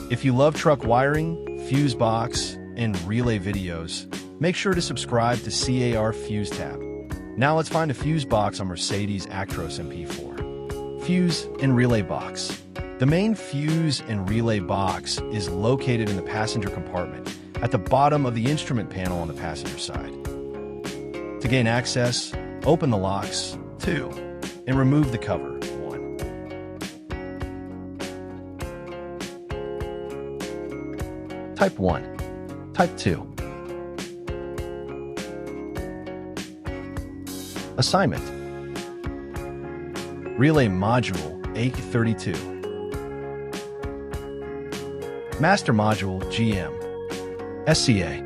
If you love truck wiring, fuse box, and relay videos, make sure to subscribe to CAR Fuse tab. Now let's find a fuse box on Mercedes Actros MP4. Fuse and relay box. The main fuse and relay box is located in the passenger compartment at the bottom of the instrument panel on the passenger side. To gain access, open the locks, 2, and remove the cover, 1. Type 1. Type 2. Assignment. Relay module A32. Master module GM. SCA.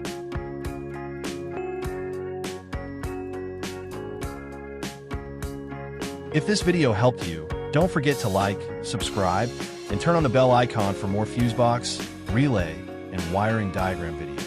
If this video helped you, don't forget to like, subscribe, and turn on the bell icon for more fuse box, relay, and wiring diagram videos.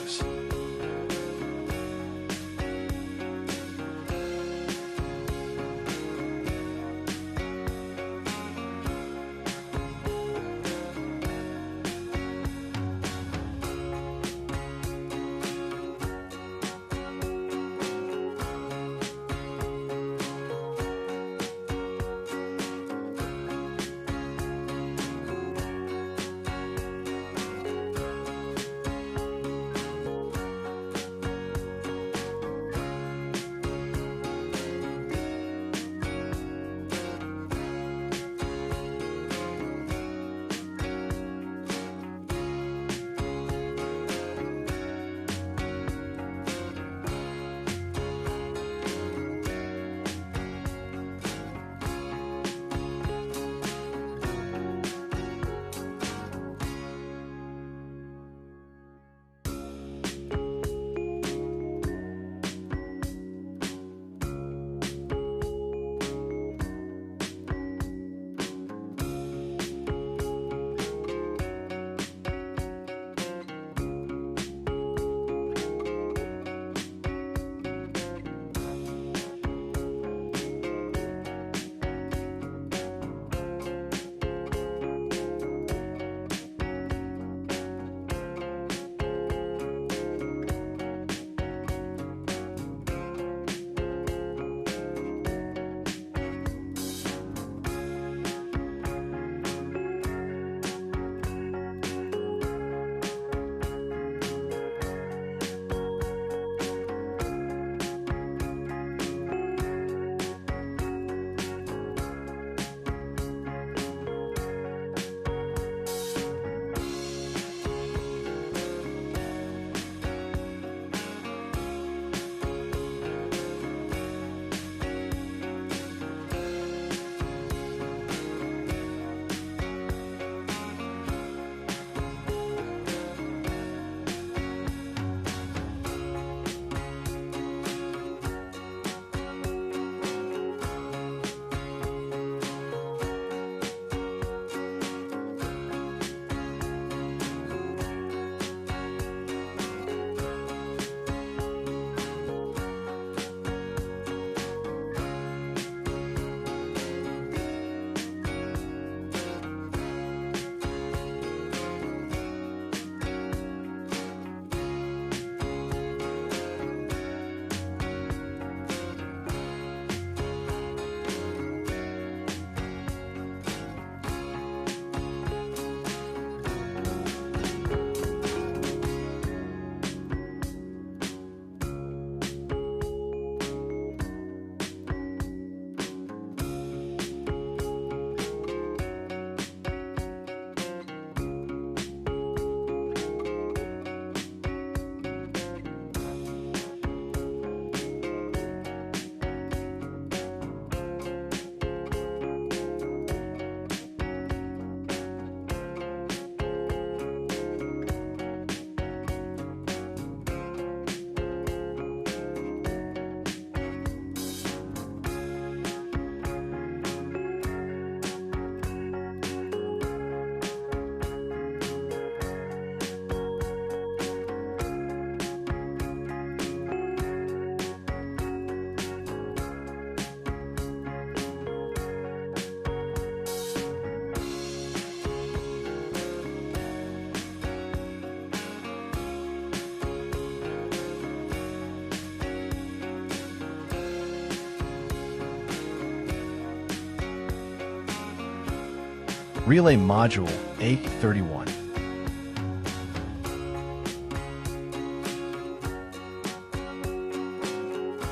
Relay module A31.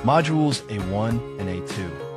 Modules A1 and A2.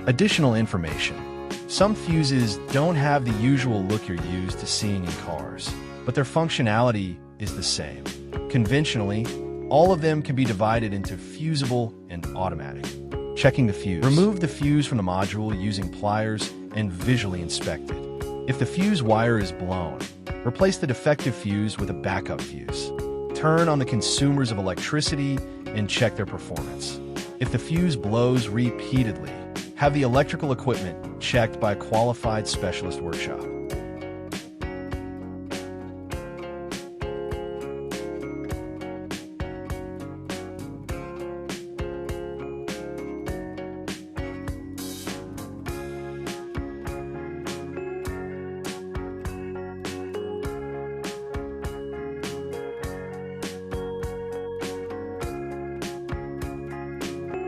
Additional information. Some fuses don't have the usual look you're used to seeing in cars, but their functionality is the same. Conventionally, all of them can be divided into fusible and automatic. Checking the fuse. Remove the fuse from the module using pliers and visually inspect it. If the fuse wire is blown, replace the defective fuse with a backup fuse. Turn on the consumers of electricity and check their performance. If the fuse blows repeatedly, have the electrical equipment checked by a qualified specialist workshop.